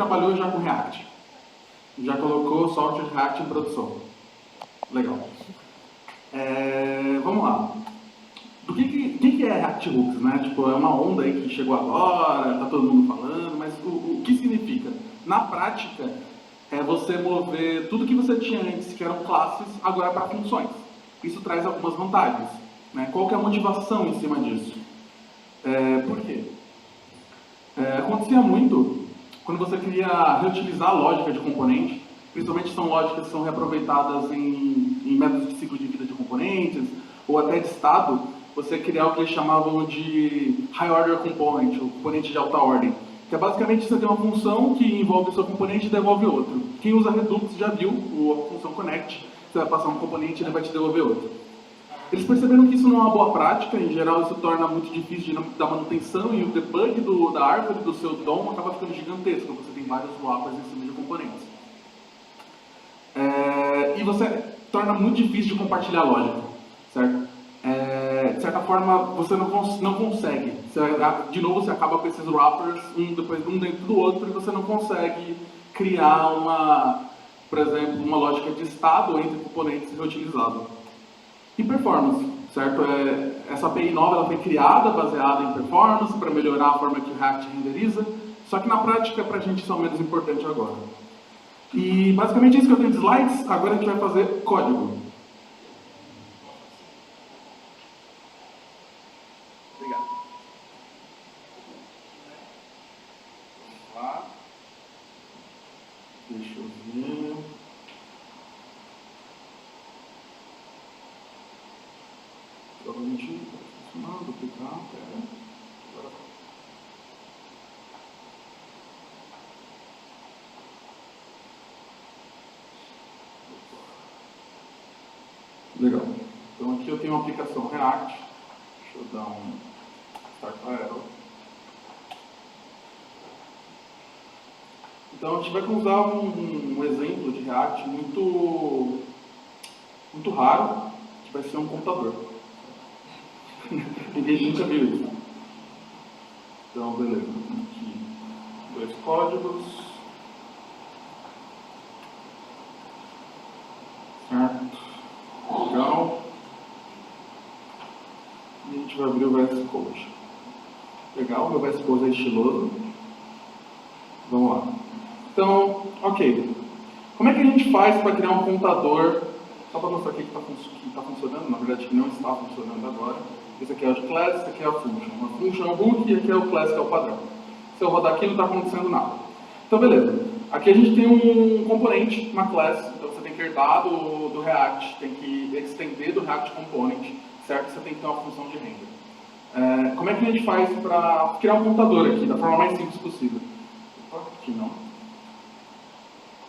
trabalhou já com React? Já colocou software de React em produção? Legal. Vamos lá. Do que é React Hooks, né? Tipo, é uma onda aí que chegou agora, tá todo mundo falando, mas o que significa? Na prática, é você mover tudo que você tinha antes, que eram classes, agora para funções. Isso traz algumas vantagens, né? Qual que é a motivação em cima disso? Por quê? Acontecia muito quando você queria reutilizar a lógica de componente, principalmente são lógicas que são reaproveitadas em métodos de ciclo de vida de componentes, ou até de estado, você criar o que eles chamavam de High Order Component, o componente de alta ordem, que é basicamente você tem uma função que envolve o seu componente e devolve outro. Quem usa Redux já viu a função Connect, você vai passar um componente e ele vai te devolver outro. Eles perceberam que isso não é uma boa prática, em geral isso torna muito difícil da manutenção e o debug da árvore do seu DOM acaba ficando gigantesco, você tem vários wrappers em cima de componentes. E você torna muito difícil de compartilhar a lógica, certo? De certa forma, você não consegue. De novo, você acaba com esses wrappers, um dentro do outro, e você não consegue criar por exemplo, uma lógica de estado entre componentes reutilizável. E performance, certo? Essa API nova ela foi criada baseada em performance para melhorar a forma que o React renderiza, só que na prática para a gente isso é o menos importante agora. E basicamente isso que eu tenho de slides, agora a gente vai fazer código. Obrigado. Vamos lá. Deixa eu ver. Provavelmente está funcionando, duplicar, Agora legal. Então aqui eu tenho uma aplicação React. Deixa eu dar um start para ela. Então a gente vai usar um exemplo de React muito raro, que vai ser um computador. Ninguém nunca viu isso. Então, beleza. Aqui, 2 códigos. Certo. Legal. E a gente vai abrir o VS Code. Legal, o meu VS Code é estiloso. Vamos lá. Então, ok. Como é que a gente faz para criar um contador? Só para mostrar aqui que está funcionando, na verdade que não está funcionando agora. Esse aqui é o de class, esse aqui é a function. A function é o hook e aqui é o class, que é o padrão. Se eu rodar aqui, não está acontecendo nada. Então, beleza. Aqui a gente tem um componente, uma class. Então, você tem que herdar do React, tem que extender do React Component, certo? Você tem que ter uma função de render. Como é que a gente faz para criar um contador aqui, da forma mais simples possível? Opa, aqui não.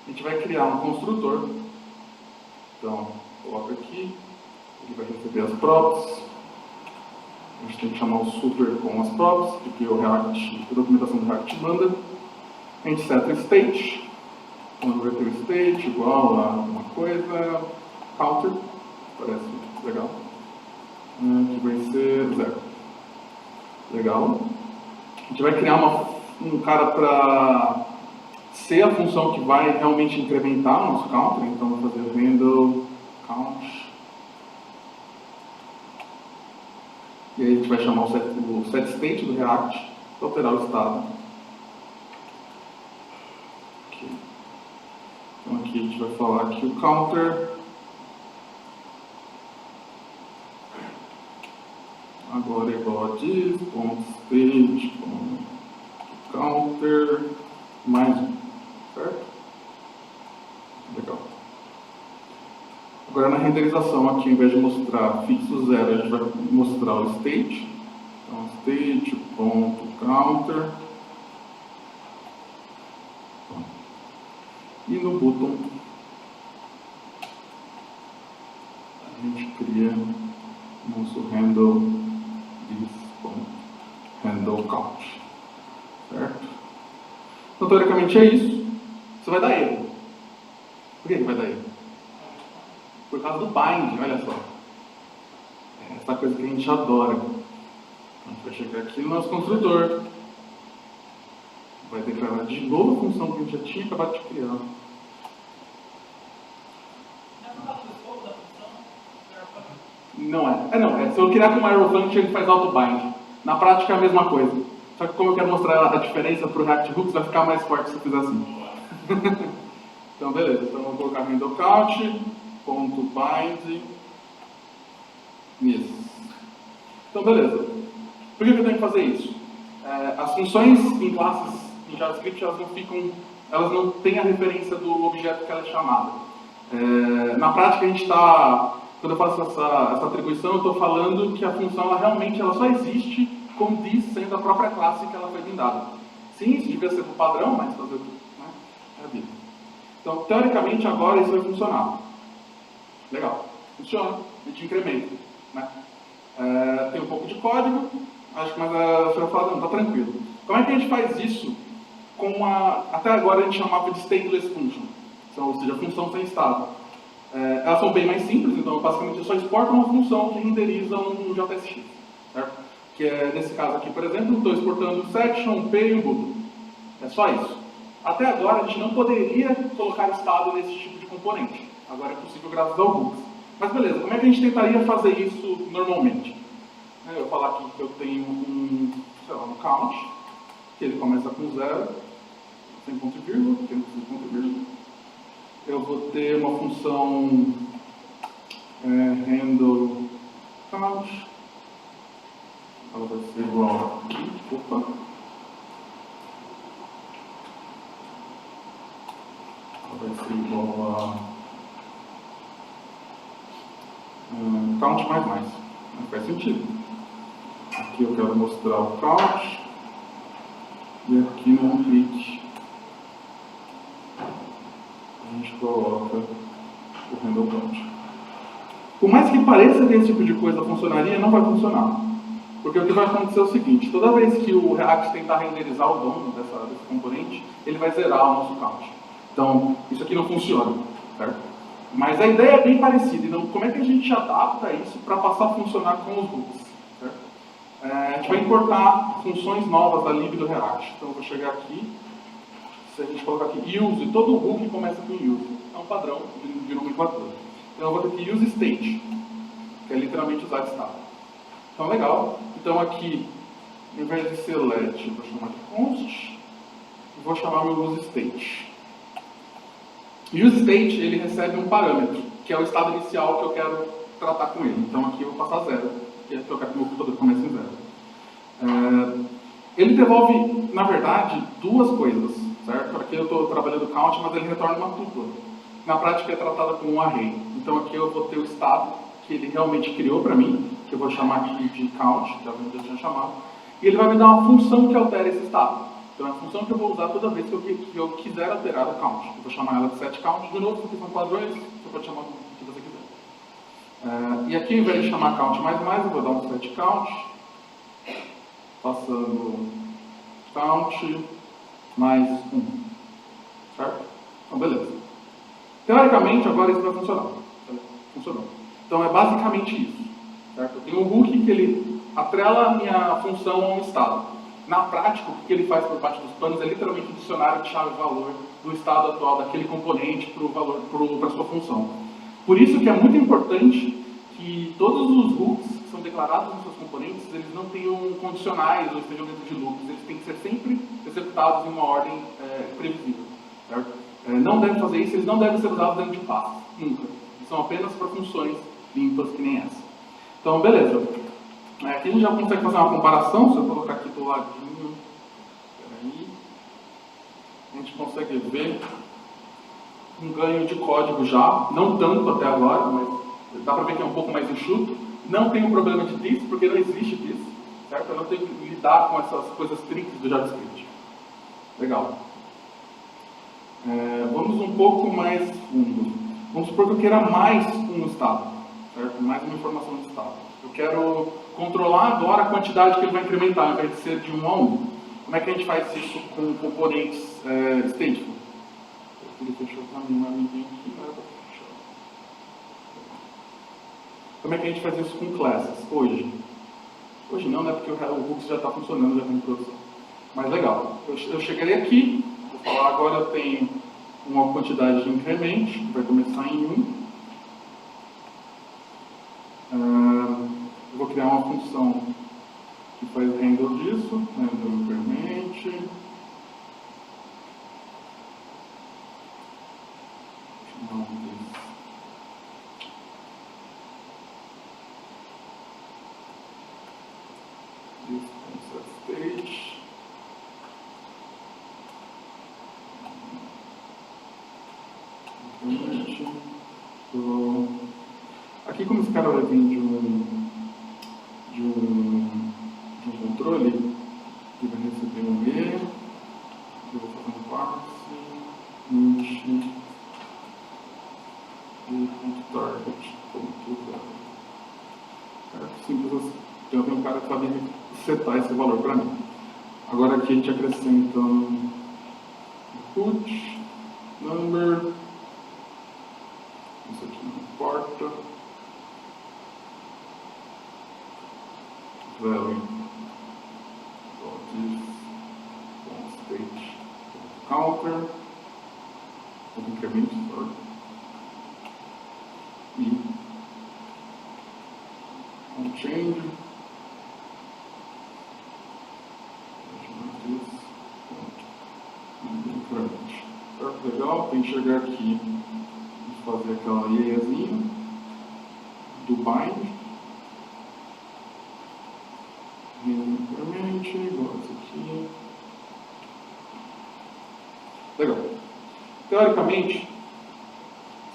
A gente vai criar um construtor. Então, coloca aqui. Ele vai receber as props. A gente tem que chamar o super com as props, porque a documentação do React manda. A gente seta state, converter o state igual a uma coisa, counter, parece legal, que vai ser 0. Legal. A gente vai criar um cara para ser a função que vai realmente incrementar o nosso counter, então vou fazer handle count. E aí a gente vai chamar o setState do React para alterar o estado. Aqui. Então aqui a gente vai falar que o counter agora é igual a this.state.counter mais 1, certo? Legal. Agora na renderização aqui, ao invés de mostrar fixo 0, a gente vai mostrar o state. Então, state.counter. E no bottom, a gente cria nosso handle this.handle count. Certo? Então, teoricamente é isso. Você vai dar erro. Por que vai dar erro? Por causa do bind, olha só. Essa coisa que a gente adora. A gente vai chegar aqui no nosso construtor. vai declarar de novo a função que a gente já tinha acabado de criar. Não é. Não. Se eu criar com uma arrow function, ele faz auto-bind. Na prática é a mesma coisa. Só que como eu quero mostrar a diferença para o React Hooks, vai ficar mais forte se eu fizer assim. Então, beleza. Então, eu vou colocar handle count, ponto bind, isso. Então, beleza. Por que eu tenho que fazer isso? As funções em classes em JavaScript, elas não têm a referência do objeto que ela é chamada. Na prática, a gente está... Quando eu faço essa atribuição, eu estou falando que a função ela só existe com this sendo a própria classe que ela foi blindada. Sim, isso devia ser o padrão, mas fazer o quê? Né? É a vida. Então, teoricamente, agora isso vai funcionar. Legal. Funciona. A gente incrementa. Né? Tem um pouco de código, acho que mais a senhora fala, não, está tranquilo. Como é que a gente faz isso com até agora a gente chamava de stateless function, ou seja, função sem estado. Elas são bem mais simples, então basicamente eu só exporto uma função que renderiza um JSX, certo? Que é, nesse caso aqui, por exemplo, estou exportando section, p e o button. É só isso. Até agora a gente não poderia colocar estado nesse tipo de componente. Agora é possível graças ao Hooks. Mas beleza, como é que a gente tentaria fazer isso normalmente? Eu vou falar aqui que eu tenho um count, que ele começa com 0, sem ponto e vírgula, porque não precisa de ponto e vírgula. Eu vou ter uma função handle count, ela vai ser igual aqui, ela vai ser igual a count mais. Não faz sentido. Aqui eu quero mostrar o count e aqui no onClick a gente coloca o handle count. Por mais que pareça que esse tipo de coisa funcionaria, não vai funcionar. Porque o que vai acontecer é o seguinte, toda vez que o React tentar renderizar o DOM desse componente, ele vai zerar o nosso count. Então, isso aqui não funciona, certo? Mas a ideia é bem parecida. Então, como é que a gente adapta isso para passar a funcionar com os hooks? Certo? A gente vai importar funções novas da lib do React. Então, eu vou chegar aqui, se a gente colocar aqui use, todo o hook começa com use. É um padrão de nomenclatura. Então, eu vou ter aqui use state, que é literalmente usar estado. Então, legal. Então, aqui, ao invés de ser let, eu vou chamar de const, e vou chamar meu use state. E o state, ele recebe um parâmetro, que é o estado inicial que eu quero tratar com ele. Então aqui eu vou passar 0, que é que eu quero que o meu computador comece em 0. Ele devolve, na verdade, duas coisas, certo? Aqui eu estou trabalhando count, mas ele retorna uma tupla. Na prática é tratada como um array. Então aqui eu vou ter o estado que ele realmente criou para mim, que eu vou chamar aqui de count, que eu tinha chamado, e ele vai me dar uma função que altera esse estado. Então é a função que eu vou usar toda vez que eu quiser alterar o count. Eu vou chamar ela de setCount. De novo, porque são padrões, você pode chamar do que você quiser. E aqui, ao invés de chamar count mais, eu vou dar um setCount, passando count mais 1. Certo? Então, beleza. Teoricamente, agora isso vai funcionar. Funcionou. Então é basicamente isso. Certo? Eu tenho um hook que ele atrela a minha função a um estado. Na prática, o que ele faz por parte dos panos é literalmente um dicionário de chave-valor do estado atual daquele componente para a sua função. Por isso que é muito importante que todos os hooks que são declarados nos seus componentes, eles não tenham condicionais ou estejam dentro de loops, eles têm que ser sempre executados em uma ordem previsível. Certo? Não devem fazer isso, eles não devem ser usados dentro de passos, nunca. Eles são apenas para funções limpas que nem essa. Então, beleza. Aqui a gente já consegue fazer uma comparação, se eu colocar aqui do ladinho, peraí, a gente consegue ver um ganho de código já, não tanto até agora, mas dá para ver que é um pouco mais enxuto. Não tem um problema de this, porque não existe this, certo? Eu não tenho que lidar com essas coisas tristes do JavaScript. Legal. Vamos um pouco mais fundo. Vamos supor que eu queira mais um estado, certo? Mais uma informação de estado. Eu quero controlar agora a quantidade que ele vai incrementar, ao invés de ser de 1 a 1. Como é que a gente faz isso com componentes stateful? Ele fechou para mim um amiguinho aqui, não era para fechar. Como é que a gente faz isso com classes hoje? Hoje não, né? Porque o Hooks já está funcionando, já está em produção. mais legal. Eu cheguei aqui, vou falar agora eu tenho uma quantidade de incremento, que vai começar em 1. Eu vou criar uma função que faz handle disso, handle increment. Stage. Aqui, como esse cara vai vir de um controle, ele vai receber um E, eu vou fazer um parse, int e .target. Simples assim. Então tem um cara que sabe setar esse valor para mim. Agora aqui a gente acrescenta input, number, isso aqui não importa, value, state, counter, incremento, e change. Legal, tem que chegar aqui e fazer aquela IEzinha do bind. Increment, igual esse aqui. Legal. Teoricamente, se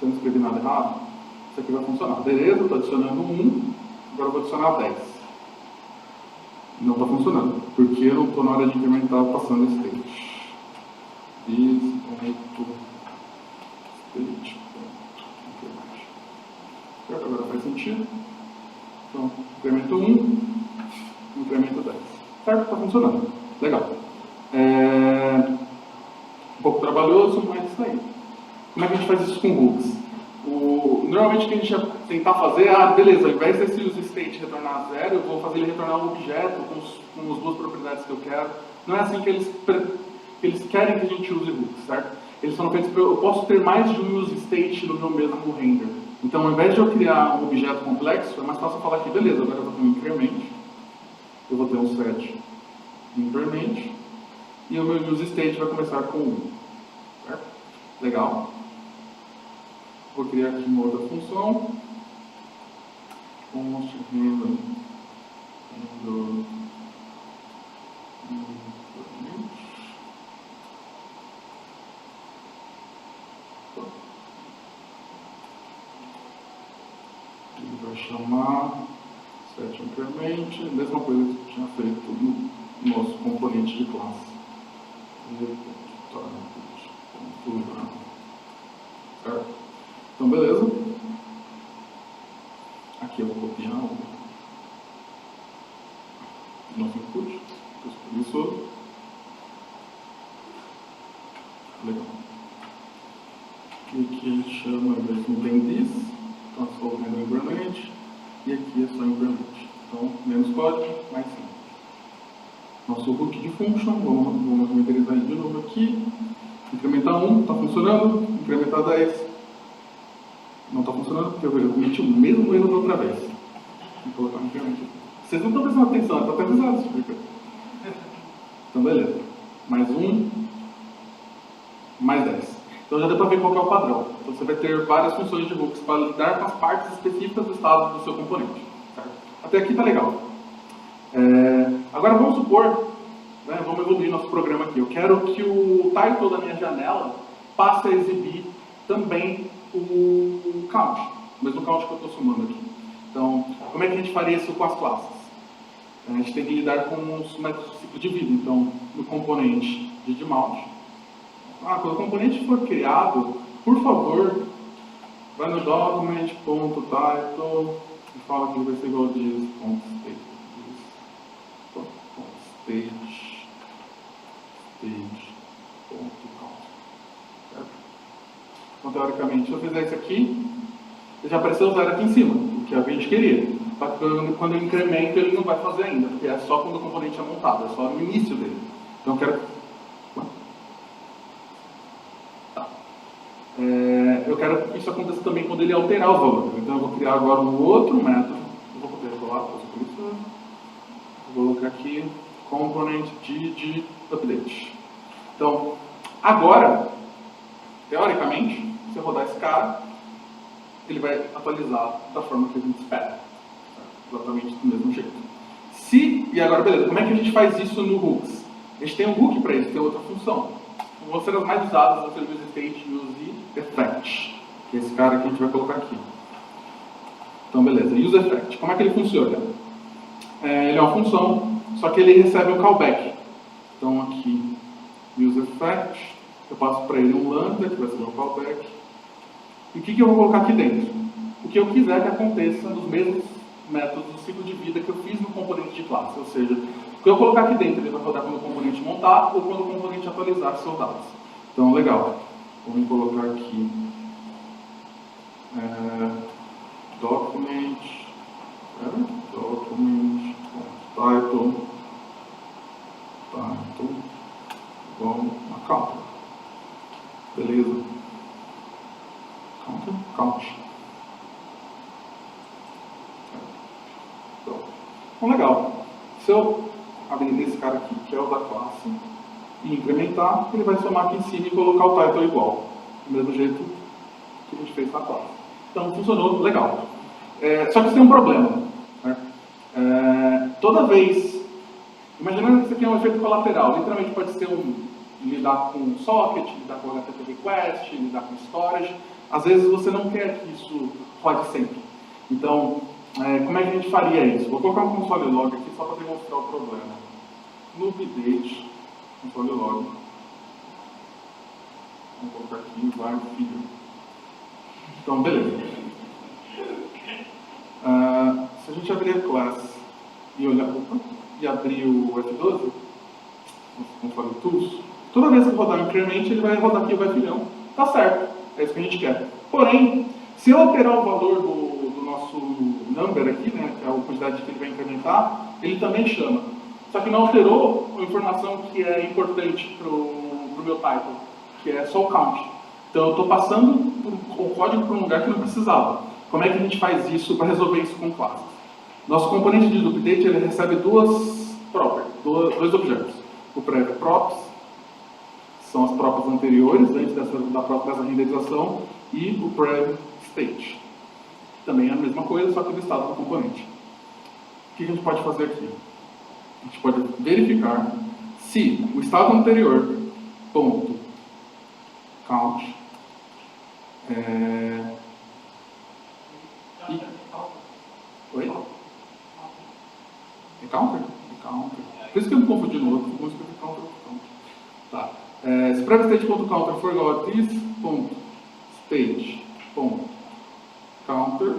eu não escrever nada errado, isso aqui vai funcionar. Beleza, estou adicionando 1, agora eu vou adicionar 10. Não está funcionando, porque eu não estou na hora de incrementar passando esse state. Agora faz sentido. Então, incremento 1, incremento 10. Certo? Está funcionando. Legal. Um pouco trabalhoso, mas isso aí. Como é que a gente faz isso com hooks? Normalmente o que a gente ia tentar fazer é, beleza, ao invés desse useState retornar 0, eu vou fazer ele retornar um objeto com as duas propriedades que eu quero. Não é assim que eles querem que a gente use hooks, certo? Eles foram feitos para eu posso ter mais de um useState no meu mesmo render. Então, ao invés de eu criar um objeto complexo, é mais fácil falar aqui, beleza, agora eu vou ter um increment, eu vou ter um set increment, e o meu useState vai começar com 1. Certo? Legal. Vou criar aqui uma outra função. Const handle ele vai chamar set increment, mesma coisa que eu tinha feito no nosso componente de classe. Certo? Então, beleza. Aqui eu vou copiar o nosso input. Isso. Legal. E aqui a gente chama, ao invés de não tem this, transforma em increment. E aqui é só increment. Então, menos código, mais simples. Nosso hook de function, vamos renderizar de novo aqui. Incrementar 1, está funcionando. Incrementar 10. Não está funcionando porque eu cometi o mesmo erro da outra vez. Vou colocar um incremento. Vocês não estão prestando atenção, está até avisado isso aqui. Então, beleza. Mais 1, mais 10. Então já deu para ver qual que é o padrão. Então você vai ter várias funções de hooks para lidar com as partes específicas do estado do seu componente. Certo? Até aqui está legal. Agora vamos supor, né, vamos evoluir nosso programa aqui. Eu quero que o title da minha janela passe a exibir também o count, o mesmo count que eu estou somando aqui. Então, como é que a gente faria isso com as classes? A gente tem que lidar com os métodos de ciclo de vida. Então, no componente de mount, quando o componente for criado, por favor, vai no document.title e fala que ele vai ser igual a this.state. Stage.count. Certo? Então, teoricamente, se eu fizer isso aqui, ele já apareceu 0 aqui em cima, o que a gente queria. Só que quando eu incremento, ele não vai fazer ainda, porque é só quando o componente é montado, é só no início dele. Então eu quero... Tá. Eu quero que isso aconteça também quando ele alterar os valores. Então eu vou criar agora um outro método. Eu vou poder colar, por isso. Vou colocar aqui component de update. Então, agora, teoricamente, se eu rodar esse cara, ele vai atualizar da forma que a gente espera. Exatamente do mesmo jeito. E agora, beleza, como é que a gente faz isso no hooks? A gente tem um hook para isso, tem outra função. Vão ser as mais usadas, vão ser o use state, use effect, que é esse cara que a gente vai colocar aqui. Então, beleza, use effect. Como é que ele funciona? Ele é uma função, só que ele recebe um callback. Então, aqui, use effect, eu passo para ele um lambda, que vai ser o meu callback. E o que eu vou colocar aqui dentro? O que eu quiser que aconteça nos mesmos métodos do ciclo de vida que eu fiz no componente de classe. Ou seja, o que eu colocar aqui dentro, ele vai rodar quando o componente montar ou quando o componente atualizar seus dados. Então, legal. Vamos colocar aqui document title igual a counter. Beleza. Count. Então, legal. Se eu abrir esse cara aqui, que é o da classe, e incrementar, ele vai somar aqui em cima e colocar o title igual. Do mesmo jeito que a gente fez na classe. Então, funcionou legal. Só que isso tem um problema. Né? Toda vez, imaginando que isso aqui é um efeito colateral, literalmente pode ser lidar com socket, lidar com HTTP request, lidar com storage. Às vezes você não quer que isso rode sempre. Então, como é que a gente faria isso? Vou colocar um console log aqui só para demonstrar o problema. No update, console log. Vamos colocar aqui, var figure. Então, beleza. Se a gente abrir a classe e olhar, e abrir o F12, console tools, toda vez que rodar o increment, ele vai rodar aqui o F-filhão. Tá certo, é isso que a gente quer. Porém, se eu alterar o valor do nosso number aqui, né, que é a quantidade que ele vai incrementar, ele também chama. Só que não alterou a informação que é importante para o meu title, que é só o count. Então eu estou passando o código para um lugar que não precisava. Como é que a gente faz isso para resolver isso com classes? Nosso componente de update ele recebe dois objetos. O prev props, são as props anteriores, antes dessa renderização, e o prev state. Também é a mesma coisa, só que do estado do componente. O que a gente pode fazer aqui? A gente pode verificar se o estado anterior, ponto, count, Oi? É counter? É counter. Por isso que eu me confundi no outro, vou escrever counter. Tá. Se private.state.counter for igual a this.state.counter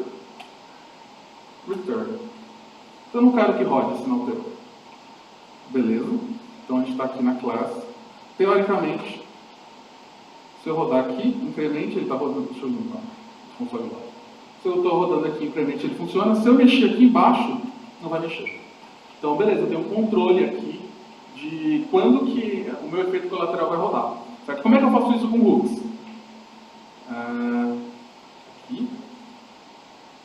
return. Então eu não quero que rode se não alterou. Beleza? Então a gente está aqui na classe. Teoricamente, se eu rodar aqui, incremente, ele está rodando. Deixa eu limpar. Console lá. Se eu estou rodando aqui, incremente, ele funciona. Se eu mexer aqui embaixo, não vai mexer. Então, beleza, eu tenho um controle aqui de quando que o meu efeito colateral vai rodar. Certo? Como é que eu faço isso com hooks? Aqui.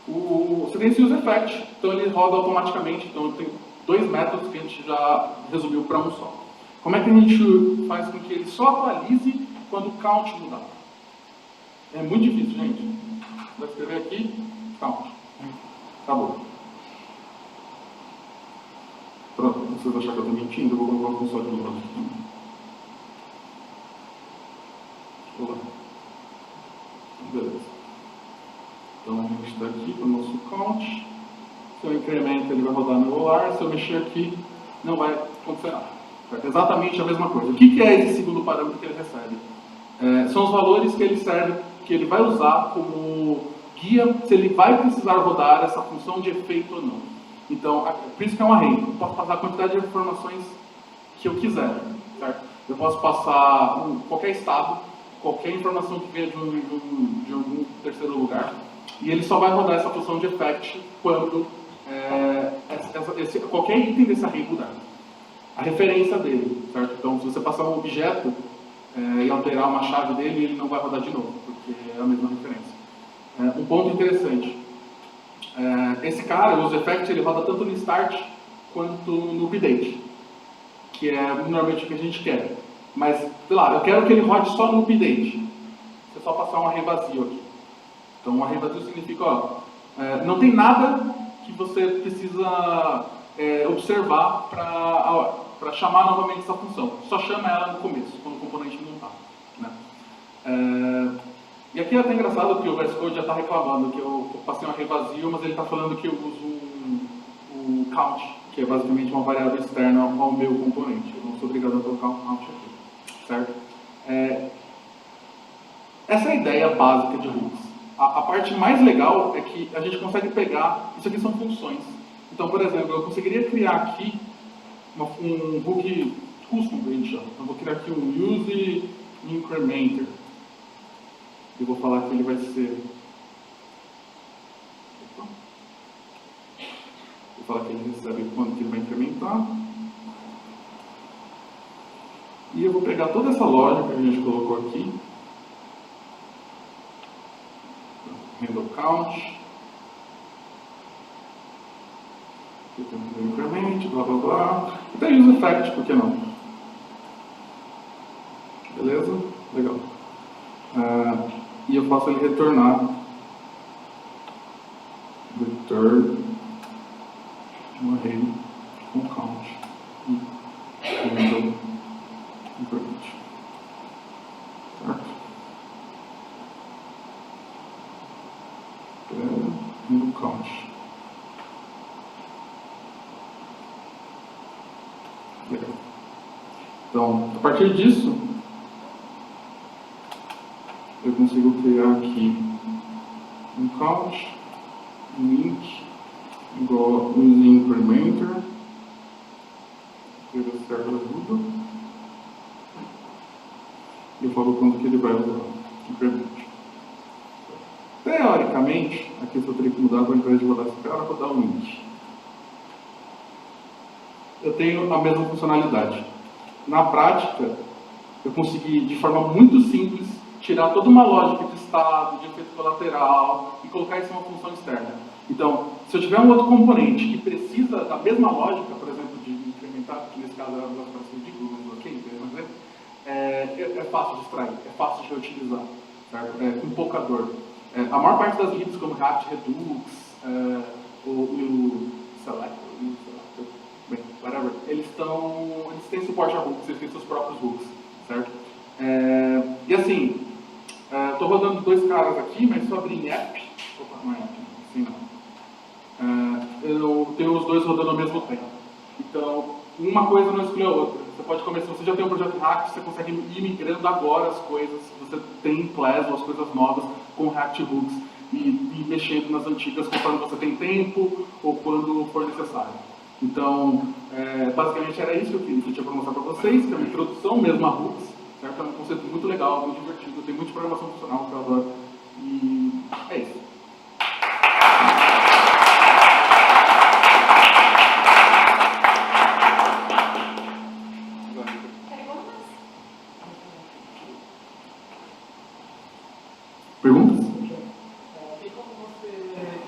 Você tem esse use effect, então ele roda automaticamente. Então, tem dois métodos que a gente já resumiu para um só. Como é que a gente faz com que ele só atualize quando o count mudar? É muito difícil, gente. Vou escrever aqui, count. Acabou. Pronto, vocês acharem que eu estou mentindo, eu vou colocar o console de novo. Olá. Beleza. Então a gente está aqui para o nosso count. Se eu incremento, ele vai rodar no rolar. Se eu mexer aqui, não vai acontecer nada. É exatamente a mesma coisa. O que é esse segundo parâmetro que ele recebe? São os valores que ele serve, que ele vai usar como guia se ele vai precisar rodar essa função de efeito ou não. Então, por isso que é um array. Eu posso passar a quantidade de informações que eu quiser. Certo? Eu posso passar qualquer estado, qualquer informação que venha de algum terceiro lugar, e ele só vai rodar essa função de effect quando qualquer item desse array mudar. a referência dele, certo? Então, se você passar um objeto e alterar uma chave dele, ele não vai rodar de novo, porque é a mesma referência. Um ponto interessante, esse cara, o UseEffect, ele roda tanto no start quanto no update, que é normalmente o que a gente quer. Mas, sei lá, eu quero que ele rode só no update. Você só passar um array vazio aqui. Então, um array vazio significa, não tem nada que você precisa observar para chamar novamente essa função. Só chama ela no começo, quando o componente não está. Né? E aqui é até engraçado que o VS Code já está reclamando que eu passei um array vazio, mas ele está falando que eu uso um count, que é basicamente uma variável externa ao meu componente. Eu não sou obrigado a colocar um count aqui. Certo? Essa é a ideia básica de hooks. A parte mais legal é que a gente consegue pegar, isso aqui são funções. Então, por exemplo, eu conseguiria criar aqui um hook custom, que a gente chama. Então, eu vou criar aqui um use incrementer. Eu vou falar que ele vai ser... Vou falar que ele recebe quando que ele vai incrementar. E eu vou pegar toda essa lógica que a gente colocou aqui. Handle count. Aqui tem um increment, blá blá blá. Até UseEffect, por que não? Beleza? Legal. E eu faço ele retornar return um array com count e handle increment. Certo? Handle count. Legal. Então, a partir disso, eu consigo criar aqui um count, um int, igual a use incrementer, ele serve ajuda, e eu falo quando que ele vai usar increment. Teoricamente, aqui eu só teria que mudar, ao invés de rodar esse cara, eu vou dar um int. Eu tenho a mesma funcionalidade. Na prática, eu consegui, de forma muito simples, tirar toda uma lógica de estado, de efeito colateral e colocar isso em uma função externa. Então, se eu tiver um outro componente que precisa da mesma lógica, por exemplo, de incrementar, que nesse caso é uma operação de Google, mas ok, é fácil de extrair, é fácil de utilizar, certo? Com pouca dor. A maior parte das libs, como React Redux, o Select, bem, whatever, eles têm suporte a hooks, eles têm seus próprios hooks, certo? E assim, estou rodando dois caras aqui, mas se eu abrir em app, opa, não é app, assim não. Eu tenho os dois rodando ao mesmo tempo. Então, uma coisa não exclui a outra. Você pode começar, se você já tem um projeto React, você consegue ir migrando agora as coisas, você tem class ou as coisas novas com React Hooks e ir mexendo nas antigas conforme você tem tempo ou quando for necessário. Então, basicamente era isso que eu tinha para mostrar para vocês, que é uma introdução mesmo a Hooks, certo? É um conceito muito legal, muito divertido, tem muita programação funcional que eu adoro. E é isso. Perguntas? Tem como você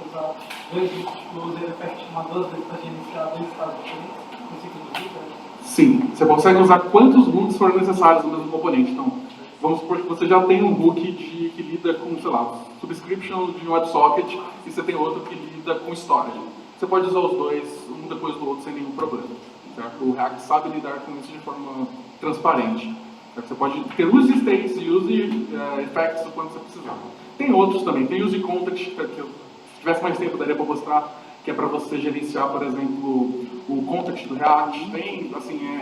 usar dois UseEffect uma duas vezes para gerenciar dois estados diferentes no ciclo de vida? Sim, você consegue usar quantos hooks forem necessários no mesmo componente. Então, vamos supor que você já tem um hook que lida com, sei lá, subscription de um WebSocket e você tem outro que lida com storage. Você pode usar os dois, um depois do outro, sem nenhum problema. Certo? O React sabe lidar com isso de forma transparente. Certo? Você pode ter use states e use effects quando você precisar. Tem outros também, tem use context, que se tivesse mais tempo daria para mostrar, que é para você gerenciar, por exemplo, o context do React. Tem, assim,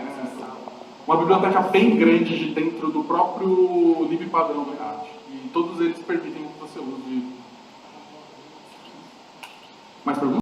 uma biblioteca bem grande de dentro do próprio lib padrão do React. E todos eles permitem que você use. Mais perguntas?